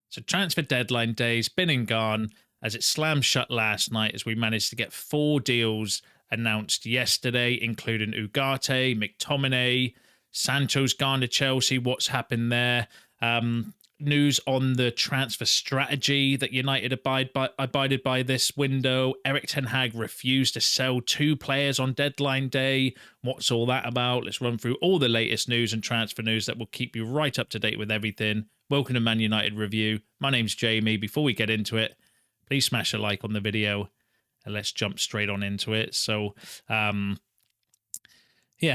So transfer deadline day's been and gone as it slammed shut last night as we managed to get 4 deals announced yesterday, including Ugarte, McTominay, Sancho's gone to Chelsea. What's happened there? News on the transfer strategy that United abided by this window. Eric Ten Hag refused to sell 2 players on deadline day. What's all that about? Let's run through all the latest news and transfer news that will keep you right up to date with everything. Welcome to Man United Review. My name's Jamie. Before we get into it, please smash a like on the video and let's jump straight on into it. So, how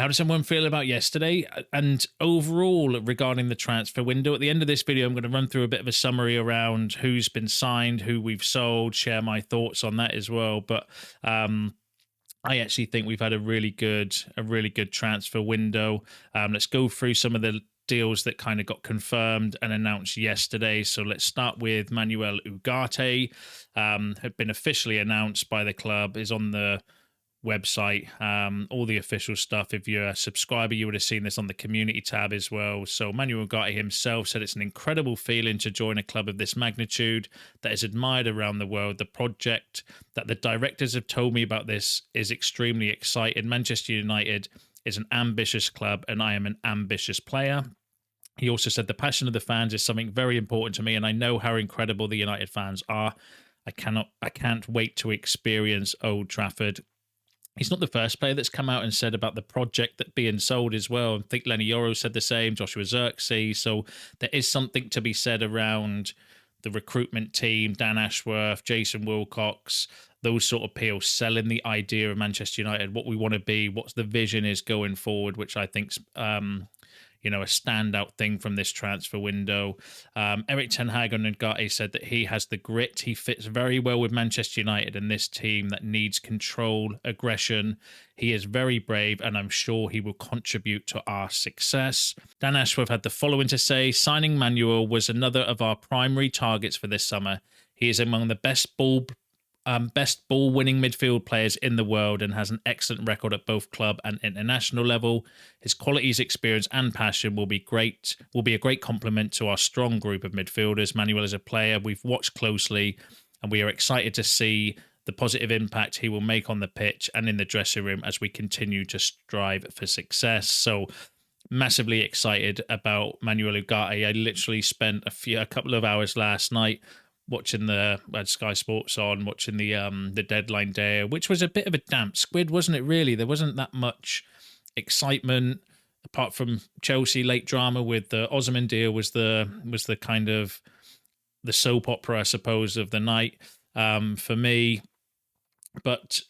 does everyone feel about yesterday? And overall, regarding the transfer window, at the end of this video, I'm going to run through a bit of a summary around who's been signed, who we've sold, share my thoughts on that as well. But I actually think we've had a really good transfer window. Let's go through some of the deals that kind of got confirmed and announced yesterday. So let's start with Manuel Ugarte. Had been officially announced by the club, is on the website, all the official stuff. If you're a subscriber, you would have seen this on the community tab as well. So Manuel Ugarte himself said it's an incredible feeling to join a club of this magnitude that is admired around the world. The project that the directors have told me about this is extremely exciting. Manchester United is an ambitious club and I am an ambitious player. He also said the passion of the fans is something very important to me, and I know how incredible the United fans are. I can't wait to experience Old Trafford. He's not the first player that's come out and said about the project that being sold as well. I think Lenny Yoro said the same, Joshua Zirkzee. So there is something to be said around the recruitment team, Dan Ashworth, Jason Wilcox, those sort of people selling the idea of Manchester United, what we want to be, what the vision is going forward, which I think's a standout thing from this transfer window. Eric Ten Hag on Ugarte said that he has the grit. He fits very well with Manchester United and this team that needs control, aggression. He is very brave, and I'm sure he will contribute to our success. Dan Ashworth had the following to say: signing Manuel was another of our primary targets for this summer. He is among the best ball-winning midfield players in the world and has an excellent record at both club and international level. His qualities, experience, and passion will be a great complement to our strong group of midfielders. Manuel is a player we've watched closely, and we are excited to see the positive impact he will make on the pitch and in the dressing room as we continue to strive for success. So, massively excited about Manuel Ugarte. I literally spent a couple of hours last night watching Sky Sports on, watching the deadline day, which was a bit of a damp squid, wasn't it? Really, there wasn't that much excitement apart from Chelsea late drama with the Osman deal. Was the kind of the soap opera, I suppose, of the night for me. But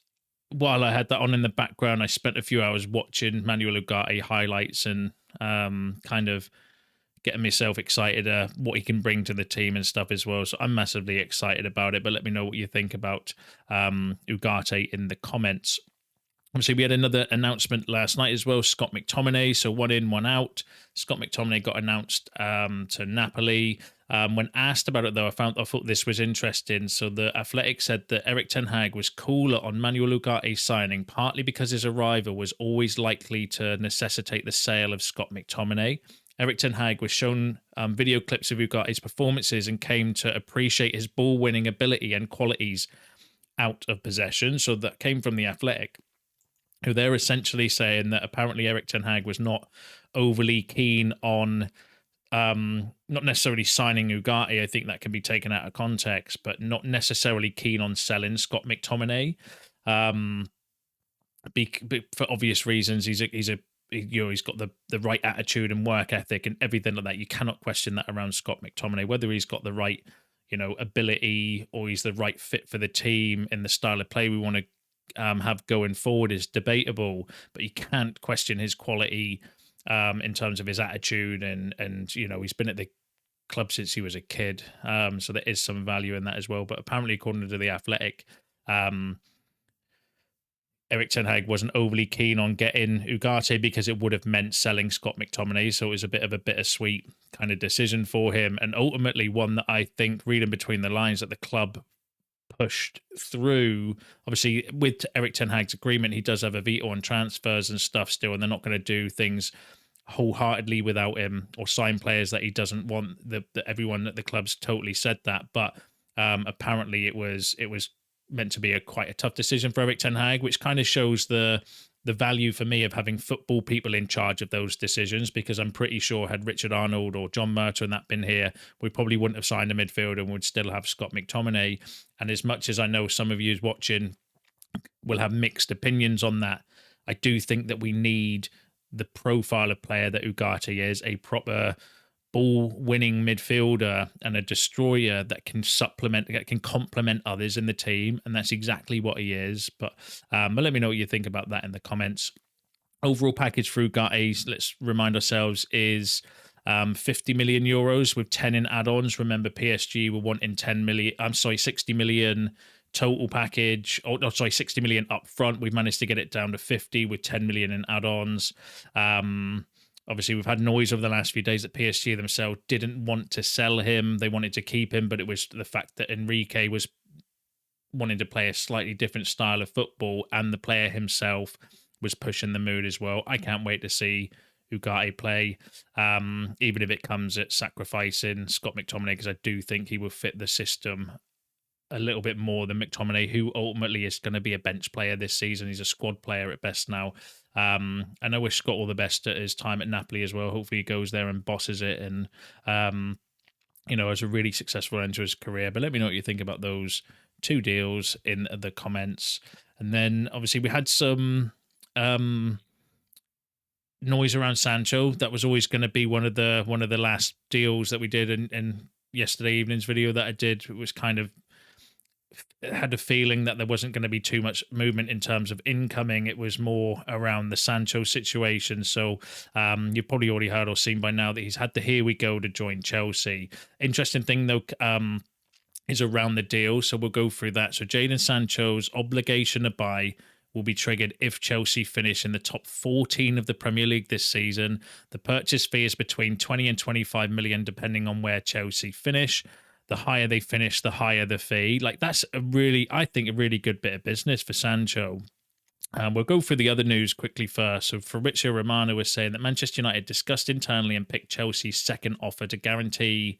while I had that on in the background, I spent a few hours watching Manuel Ugarte highlights and kind of getting myself excited what he can bring to the team and stuff as well. So I'm massively excited about it. But let me know what you think about Ugarte in the comments. Obviously, we had another announcement last night as well, Scott McTominay. So 1 in, 1 out. Scott McTominay got announced to Napoli. When asked about it, though, I thought this was interesting. So the Athletic said that Eric Ten Hag was cooler on Manuel Ugarte's signing, partly because his arrival was always likely to necessitate the sale of Scott McTominay. Eric Ten Hag was shown video clips of Ugarte's performances and came to appreciate his ball-winning ability and qualities out of possession. So that came from the Athletic, who they're essentially saying that apparently Eric Ten Hag was not overly keen on not necessarily signing Ugarte. I think that can be taken out of context, but not necessarily keen on selling Scott McTominay. For obvious reasons, he's got the right attitude and work ethic and everything like that. You cannot question that around Scott McTominay. Whether he's got the right, ability or he's the right fit for the team in the style of play we want to have going forward is debatable. But you can't question his quality in terms of his attitude and he's been at the club since he was a kid. So there is some value in that as well. But apparently, according to the Athletic, Eric Ten Hag wasn't overly keen on getting Ugarte because it would have meant selling Scott McTominay. So it was a bit of a bittersweet kind of decision for him. And ultimately one that I think, reading between the lines, that the club pushed through. Obviously, with Eric Ten Hag's agreement, he does have a veto on transfers and stuff still, and they're not going to do things wholeheartedly without him, or sign players that he doesn't want. Everyone at the club's totally said that, but apparently it was meant to be quite a tough decision for Erik ten Hag, which kind of shows the value for me of having football people in charge of those decisions, because I'm pretty sure had Richard Arnold or John Murtough and that been here, we probably wouldn't have signed a midfielder and would still have Scott McTominay. And as much as I know some of you watching will have mixed opinions on that, I do think that we need the profile of player that Ugarte is, a proper ball-winning midfielder and a destroyer that can complement others in the team, and that's exactly what he is. But let me know what you think about that in the comments. Overall package for Ugarte, let's remind ourselves, is 50 million euros with 10 in add-ons. Remember, PSG were wanting 60 million total package. 60 million up front. We've managed to get it down to 50 with 10 million in add-ons. Obviously, we've had noise over the last few days that PSG themselves didn't want to sell him. They wanted to keep him, but it was the fact that Enrique was wanting to play a slightly different style of football, and the player himself was pushing the mood as well. I can't wait to see Ugarte play, even if it comes at sacrificing Scott McTominay, because I do think he will fit the system a little bit more than McTominay, who ultimately is going to be a bench player this season. He's a squad player at best now. And I wish Scott all the best at his time at Napoli as well. Hopefully he goes there and bosses it and, has a really successful end to his career. But let me know what you think about those two deals in the comments. And then obviously we had some noise around Sancho. That was always going to be one of the last deals that we did in yesterday evening's video that I did. It was kind of had a feeling that there wasn't going to be too much movement in terms of incoming. It was more around the Sancho situation. So you've probably already heard or seen by now that he's had the here we go to join Chelsea. Interesting thing though is around the deal. So we'll go through that. So Jadon Sancho's obligation to buy will be triggered if Chelsea finish in the top 14 of the Premier League this season. The purchase fee is between 20 and 25 million, depending on where Chelsea finish. The higher they finish, the higher the fee. Like, that's I think, a really good bit of business for Sancho. We'll go through the other news quickly first. So Fabrizio Romano was saying that Manchester United discussed internally and picked Chelsea's second offer to guarantee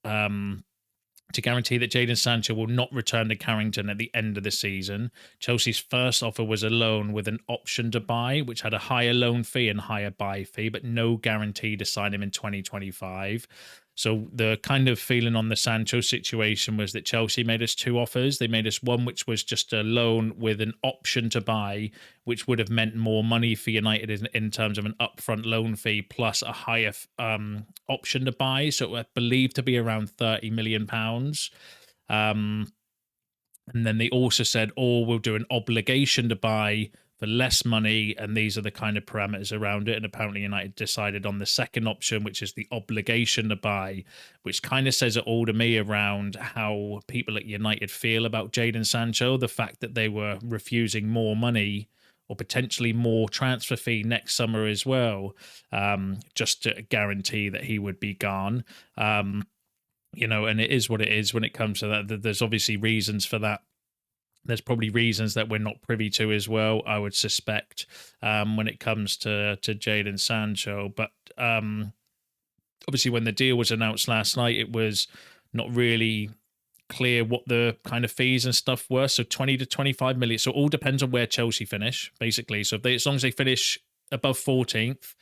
that Jadon Sancho will not return to Carrington at the end of the season. Chelsea's first offer was a loan with an option to buy, which had a higher loan fee and higher buy fee, but no guarantee to sign him in 2025. So the kind of feeling on the Sancho situation was that Chelsea made us two offers. They made us one which was just a loan with an option to buy, which would have meant more money for United in terms of an upfront loan fee plus a higher option to buy. So I believe to be around £30 million. And then they also said, we'll do an obligation to buy for less money, and these are the kind of parameters around it. And apparently United decided on the second option, which is the obligation to buy, which kind of says it all to me around how people at United feel about Jadon Sancho, the fact that they were refusing more money or potentially more transfer fee next summer as well, just to guarantee that he would be gone. And it is what it is when it comes to that. There's obviously reasons for that. There's probably reasons that we're not privy to as well, I would suspect, when it comes to Jadon Sancho. But obviously when the deal was announced last night, it was not really clear what the kind of fees and stuff were. So 20 to 25 million. So it all depends on where Chelsea finish, basically. So as long as they finish above 14th,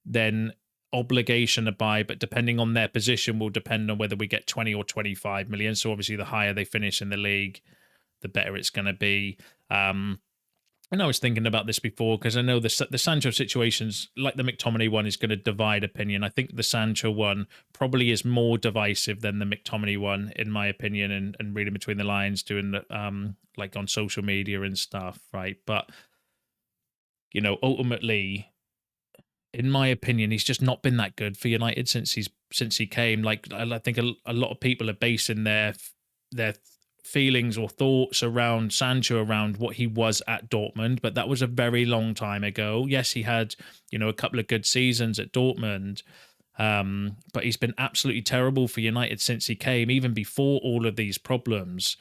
then obligation to buy, but depending on their position will depend on whether we get 20 or 25 million. So obviously the higher they finish in the league, the better it's going to be. And I was thinking about this before, because I know the Sancho situations, like the McTominay one, is going to divide opinion. I think the Sancho one probably is more divisive than the McTominay one, in my opinion, and reading between the lines, doing like on social media and stuff, right? But ultimately, in my opinion, he's just not been that good for United since he came. Like, I think a lot of people are basing their feelings or thoughts around Sancho around what he was at Dortmund, but that was a very long time ago. Yes, he had a couple of good seasons at Dortmund, but he's been absolutely terrible for United since he came, even before all of these problems.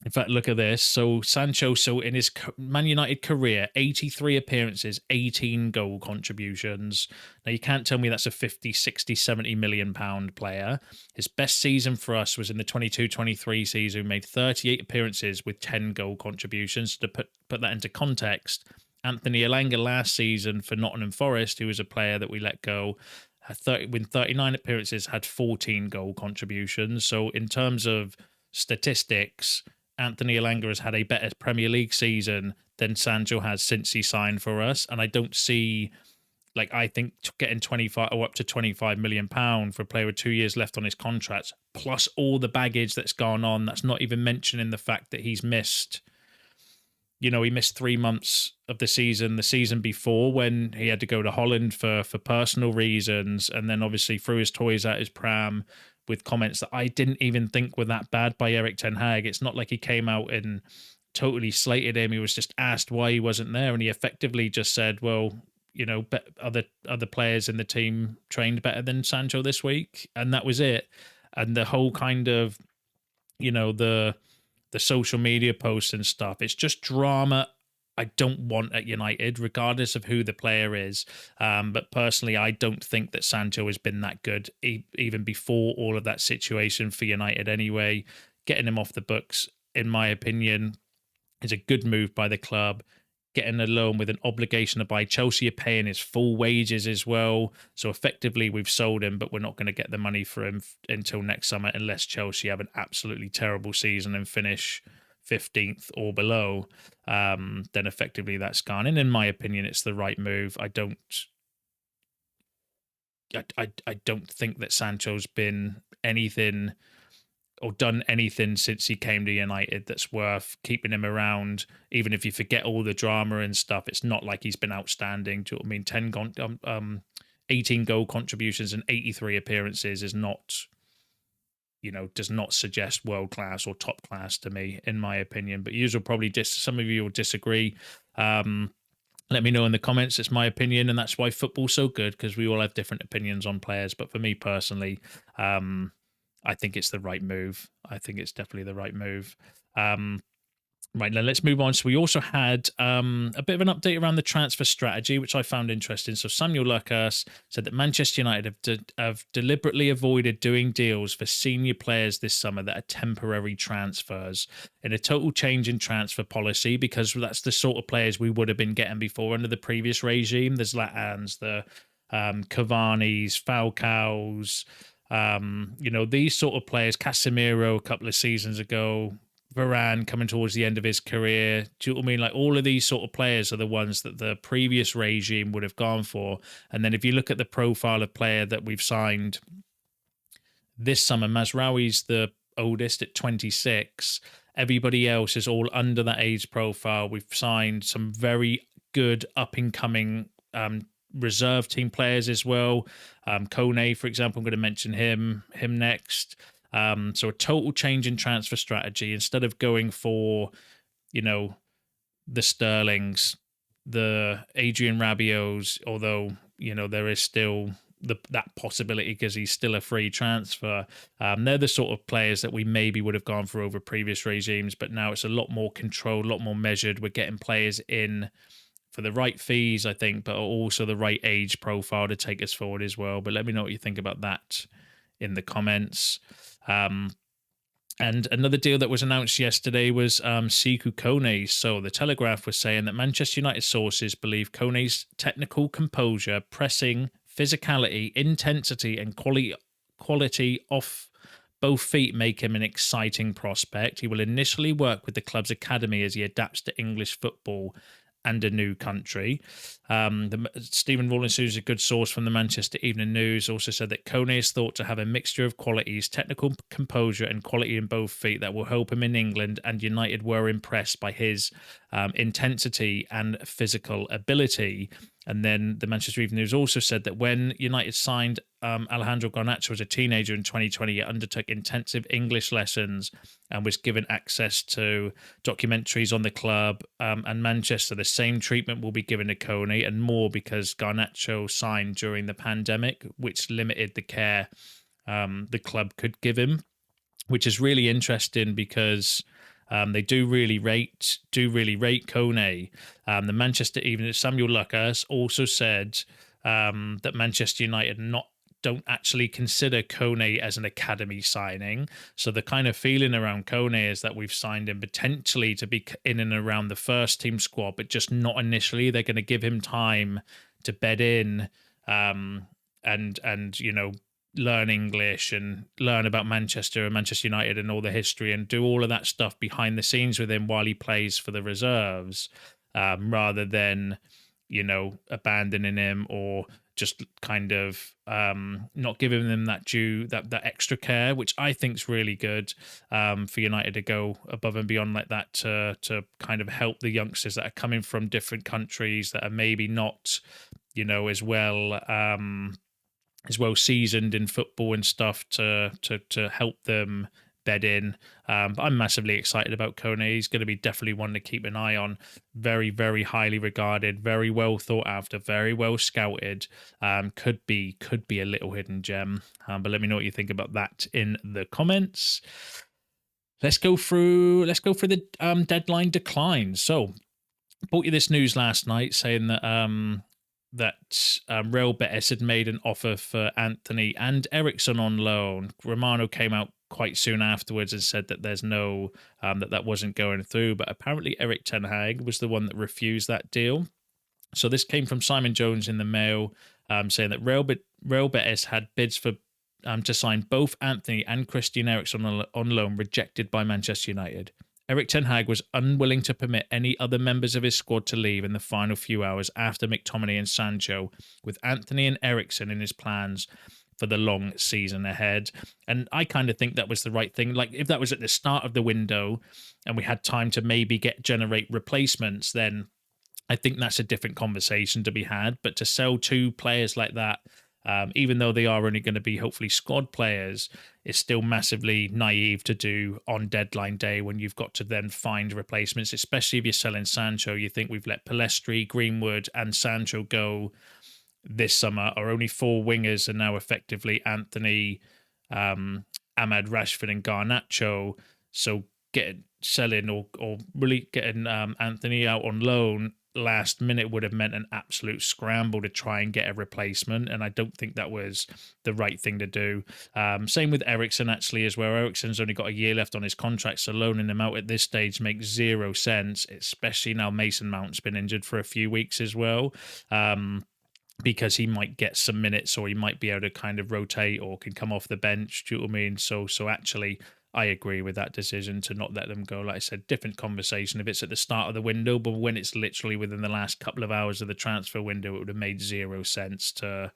In fact, look at this. So Sancho, so in his Man United career, 83 appearances, 18 goal contributions. Now, you can't tell me that's a 50, 60, 70 million pound player. His best season for us was in the 22-23 season. He made 38 appearances with 10 goal contributions. To put that into context, Anthony Elanga last season for Nottingham Forest, who was a player that we let go, had 39 appearances, had 14 goal contributions. So in terms of statistics, Anthony Elanga has had a better Premier League season than Sancho has since he signed for us. And I don't see, like, I think getting 25 or up to 25 million pound for a player with 2 years left on his contract, plus all the baggage that's gone on, that's not even mentioning the fact that he's missed, he missed 3 months of the season before when he had to go to Holland for personal reasons. And then obviously threw his toys out his pram with comments that I didn't even think were that bad by Erik ten Hag. It's not like he came out and totally slated him. He was just asked why he wasn't there, and he effectively just said, well, other players in the team trained better than Sancho this week, and that was it. And the whole kind of, the social media posts and stuff, it's just drama I don't want at United, regardless of who the player is. But personally, I don't think that Sancho has been that good, even before all of that situation for United anyway. Getting him off the books, in my opinion, is a good move by the club. Getting a loan with an obligation to buy. Chelsea are paying his full wages as well. So effectively, we've sold him, but we're not going to get the money for him until next summer unless Chelsea have an absolutely terrible season and finish 15th or below. Then effectively that's gone. And in my opinion, it's the right move. I don't think that Sancho's been anything or done anything since he came to United that's worth keeping him around. Even if you forget all the drama and stuff, it's not like he's been outstanding. Do you know what I mean? 18 goal contributions and 83 appearances is not, does not suggest world class or top class to me, in my opinion. But you will probably some of you will disagree. Let me know in the comments. It's my opinion, and that's why football's so good, because we all have different opinions on players. But for me personally, I think it's the right move. I think it's definitely the right move. Right, now let's move on. So we also had a bit of an update around the transfer strategy, which I found interesting. So Samuel Lucas said that Manchester United have deliberately avoided doing deals for senior players this summer that are temporary transfers, in a total change in transfer policy, because that's the sort of players we would have been getting before under the previous regime. The Zlatans, the Cavani's, Falcao's, these sort of players, Casemiro a couple of seasons ago, Varane coming towards the end of his career. Do you know what I mean? Like, all of these sort of players are the ones that the previous regime would have gone for. And then if you look at the profile of player that we've signed this summer, Mazraoui's the oldest at 26. Everybody else is all under that age profile. We've signed some very good up-and-coming reserve team players as well. Kone, for example, I'm going to mention him next. So a total change in transfer strategy. Instead of going for, the Sterlings, the Adrian Rabiot's, although, there is still that possibility because he's still a free transfer. They're the sort of players that we maybe would have gone for over previous regimes, but now it's a lot more controlled, a lot more measured. We're getting players in for the right fees, I think, but also the right age profile to take us forward as well. But let me know what you think about that in the comments. And another deal that was announced yesterday was Sekou Kone. So the Telegraph was saying that Manchester United sources believe Kone's technical composure, pressing, physicality, intensity, and quality off both feet make him an exciting prospect. He will initially work with the club's academy as he adapts to English football and a new country. Stephen Rawlinson, who's a good source from the Manchester Evening News, also said that Kone is thought to have a mixture of qualities, technical composure and quality in both feet that will help him in England, and United were impressed by his intensity and physical ability. And then the Manchester Evening News also said that when United signed Alejandro Garnacho as a teenager in 2020, he undertook intensive English lessons and was given access to documentaries on the club and Manchester. The same treatment will be given to Kone and more, because Garnacho signed during the pandemic, which limited the care the club could give him, which is really interesting because They do really rate Kone. The Manchester, even Samuel Lucas also said that Manchester United don't actually consider Kone as an academy signing. So the kind of feeling around Kone is that we've signed him potentially to be in and around the first team squad, but just not initially. They're going to give him time to bed in, and learn English and learn about Manchester and Manchester United and all the history, and do all of that stuff behind the scenes with him while he plays for the reserves, rather than abandoning him or just kind of not giving them that extra care, which I think is really good, for United to go above and beyond like that to kind of help the youngsters that are coming from different countries that are maybe not as well seasoned in football and stuff, to help them bed in. But I'm massively excited about Kone. He's going to be definitely one to keep an eye on. Very, very highly regarded, very well thought after, very well scouted. Could be a little hidden gem. But let me know what you think about that in the comments. Let's go through the deadline declines. So, brought you this news last night saying that Real Betis had made an offer for Anthony and Eriksen on loan. Romano came out quite soon afterwards and said that there's no that wasn't going through, but apparently Erik ten Hag was the one that refused that deal. So this came from Simon Jones in the Mail, saying that Real Betis had bids for to sign both Anthony and Christian Eriksen on loan rejected by Manchester United. Erik ten Hag was unwilling to permit any other members of his squad to leave in the final few hours after McTominay and Sancho, with Anthony and Eriksen in his plans for the long season ahead. And I kind of think that was the right thing. Like, if that was at the start of the window and we had time to maybe generate replacements, then I think that's a different conversation to be had. But to sell two players like that, even though they are only going to be hopefully squad players, it's still massively naive to do on deadline day when you've got to then find replacements, especially if you're selling Sancho. You think we've let Pellistri, Greenwood and Sancho go this summer, or only four wingers are now effectively Anthony, Ahmad, Rashford and Garnacho. So selling or really getting Anthony out on loan last minute would have meant an absolute scramble to try and get a replacement, and I don't think that was the right thing to do. Same with Eriksen actually as well. Eriksen's only got a year left on his contract, so loaning him out at this stage makes zero sense, especially now Mason Mount's been injured for a few weeks as well, because he might get some minutes, or he might be able to kind of rotate or can come off the bench. Do you know what I mean? So actually I agree with that decision to not let them go. Like I said, different conversation if it's at the start of the window, but when it's literally within the last couple of hours of the transfer window, it would have made zero sense to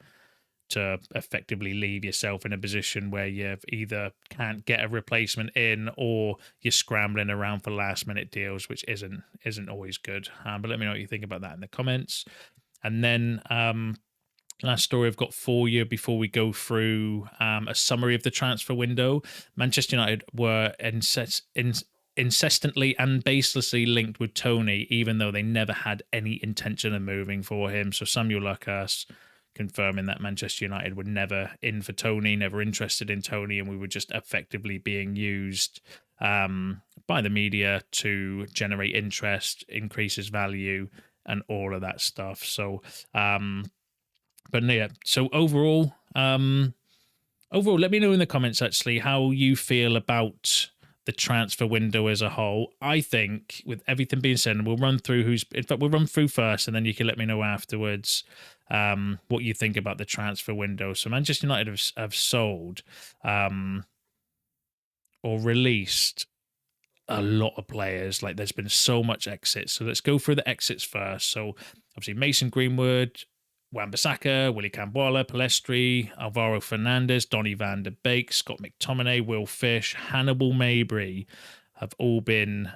effectively leave yourself in a position where you either can't get a replacement in, or you're scrambling around for last minute deals, which isn't always good. But let me know what you think about that in the comments. And then last story I've got for you before we go through a summary of the transfer window. Manchester United were incessantly and baselessly linked with Tony, even though they never had any intention of moving for him. So Samuel Lucas confirming that Manchester United were never in for Tony, never interested in Tony, and we were just effectively being used by the media to generate interest, increase his value, and all of that stuff. So but yeah, so overall, let me know in the comments actually how you feel about the transfer window as a whole. I think with everything being said, and we'll run through we'll run through first, and then you can let me know afterwards what you think about the transfer window. So Manchester United have sold or released a lot of players. Like, there's been so much exits. So let's go through the exits first. So obviously Mason Greenwood, Wan-Bissaka, Willy Cambola, Pellistri, Alvaro Fernandez, Donny van de Beek, Scott McTominay, Will Fish, Hannibal Mabry have all been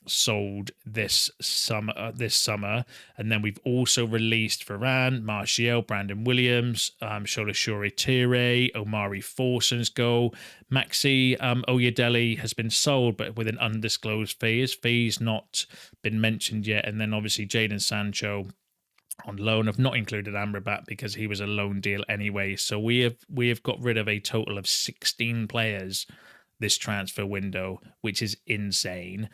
sold this summer. And then we've also released Varane, Martial, Brandon Williams, Shola Tire, Omari Forson's goal. Maxi Oyedele has been sold, but with an undisclosed fee. His fee's not been mentioned yet. And then obviously Jadon Sancho on loan. I've not included Amrabat because he was a loan deal anyway. So we have got rid of a total of 16 players this transfer window, which is insane.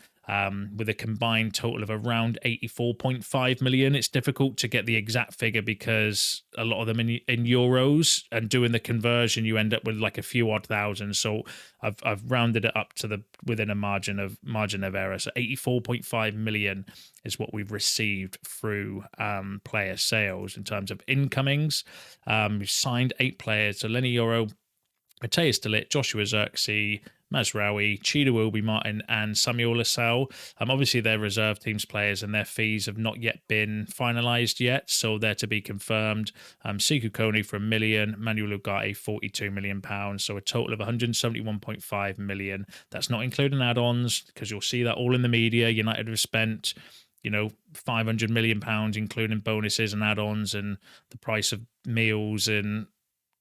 With a combined total of around 84.5 million. It's difficult to get the exact figure because a lot of them in euros, and doing the conversion, you end up with like a few odd thousand. So I've rounded it up to the within a margin of error. So 84.5 million is what we've received through player sales in terms of incomings. We've signed 8 players: so Lenny Yoro, Matthias de Ligt, Joshua Zirkzee, Mazraoui, Chido Obi Martin, and Samuel Lascelles. Obviously, they're reserve teams players, and their fees have not yet been finalised yet, so they're to be confirmed. Sekou Kone for £1 million, Manuel Ugarte £42 million, so a total of 171.5 million. That's not including add-ons, because you'll see that all in the media. United have spent, £500 million, including bonuses and add-ons and the price of meals and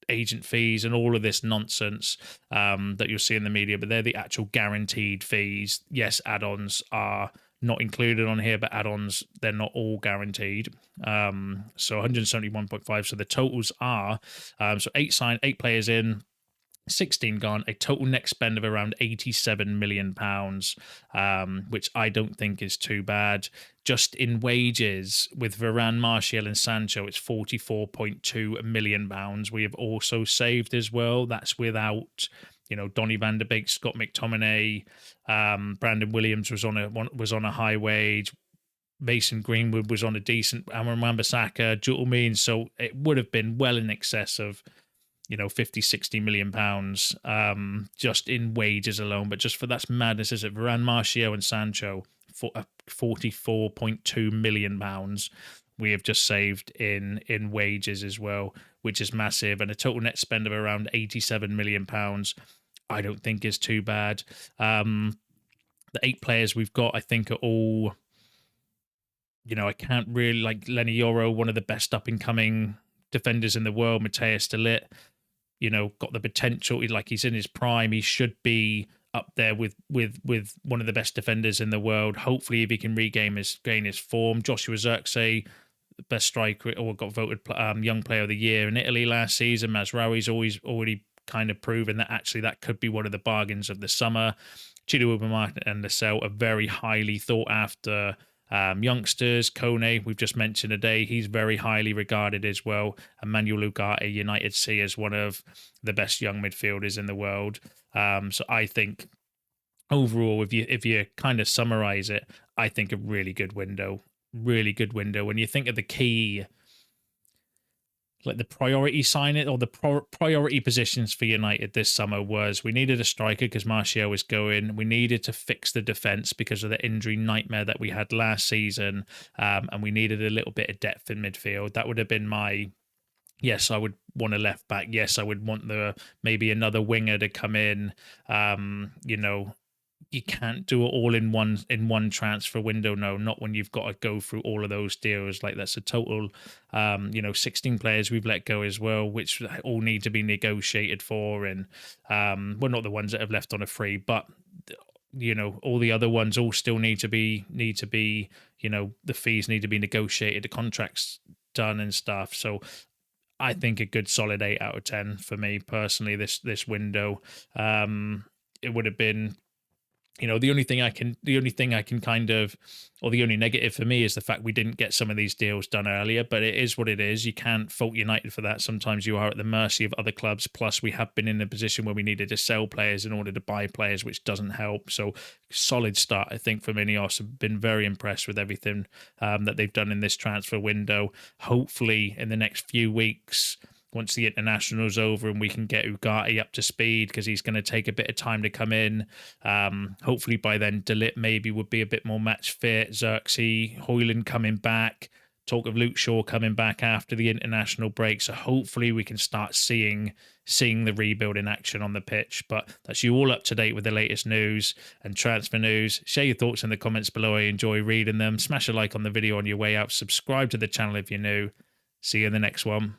agent fees and all of this nonsense that you'll see in the media, but they're the actual guaranteed fees. Yes, add-ons are not included on here, but add-ons, they're not all guaranteed. So 171.5. So the totals are so 8 signed, 8 players in, 16 gone, a total net spend of around £87 million, which I don't think is too bad. Just in wages, with Varane, Martial and Sancho, it's £44.2 million we have also saved as well. That's without, Donny van de Beek, Scott McTominay, Brandon Williams was on a high wage, Mason Greenwood was on a decent, Aaron Wan-Bissaka, do you know what I mean? So it would have been well in excess of 50-60 million pounds just in wages alone. But just for that's madness, is it? Varane, Martial and Sancho for 44.2 million pounds we have just saved in wages as well, which is massive. And a total net spend of around 87 million pounds I don't think is too bad. The 8 players we've got, I think, are all, I can't really, like Lenny Yoro, one of the best up and coming defenders in the world. Matthias de Ligt, got the potential. He's in his prime. He should be up there with one of the best defenders in the world. Hopefully, if he can gain his form. Joshua Zirkzee, the best striker, or got voted Young Player of the Year in Italy last season. Mazraoui's already kind of proven that actually that could be one of the bargains of the summer. Chido Obi Martin and Lascelles are very highly thought after youngsters. Kone, we've just mentioned today, he's very highly regarded as well. And Manuel Ugarte, United see as one of the best young midfielders in the world. So I think overall, if you kind of summarize it, I think a really good window. When you think of the key, like the priority signing or the priority positions for United this summer was, we needed a striker because Martial was going. We needed to fix the defence because of the injury nightmare that we had last season. And we needed a little bit of depth in midfield. That would have been my, yes, I would want a left back. Yes, I would want maybe another winger to come in. You can't do it all in one transfer window. No, not when you've got to go through all of those deals. Like, that's a total 16 players we've let go as well, which all need to be negotiated for, and well, not the ones that have left on a free, but all the other ones all still need to be the fees need to be negotiated, the contracts done and stuff. So I think a good solid 8 out of 10 for me personally this window. It would have been, the only thing I can kind of, or the only negative for me is the fact we didn't get some of these deals done earlier, but it is what it is. You can't fault United for that. Sometimes you are at the mercy of other clubs. Plus, we have been in a position where we needed to sell players in order to buy players, which doesn't help. So, solid start, I think, from Ineos. I've been very impressed with everything that they've done in this transfer window. Hopefully, in the next few weeks, once the international's over and we can get Ugarte up to speed, because he's going to take a bit of time to come in. Hopefully by then, De Ligt maybe would be a bit more match fit. Zirkzee, Højlund coming back. Talk of Luke Shaw coming back after the international break. So hopefully we can start seeing the rebuild in action on the pitch. But that's you all up to date with the latest news and transfer news. Share your thoughts in the comments below. I enjoy reading them. Smash a like on the video on your way out. Subscribe to the channel if you're new. See you in the next one.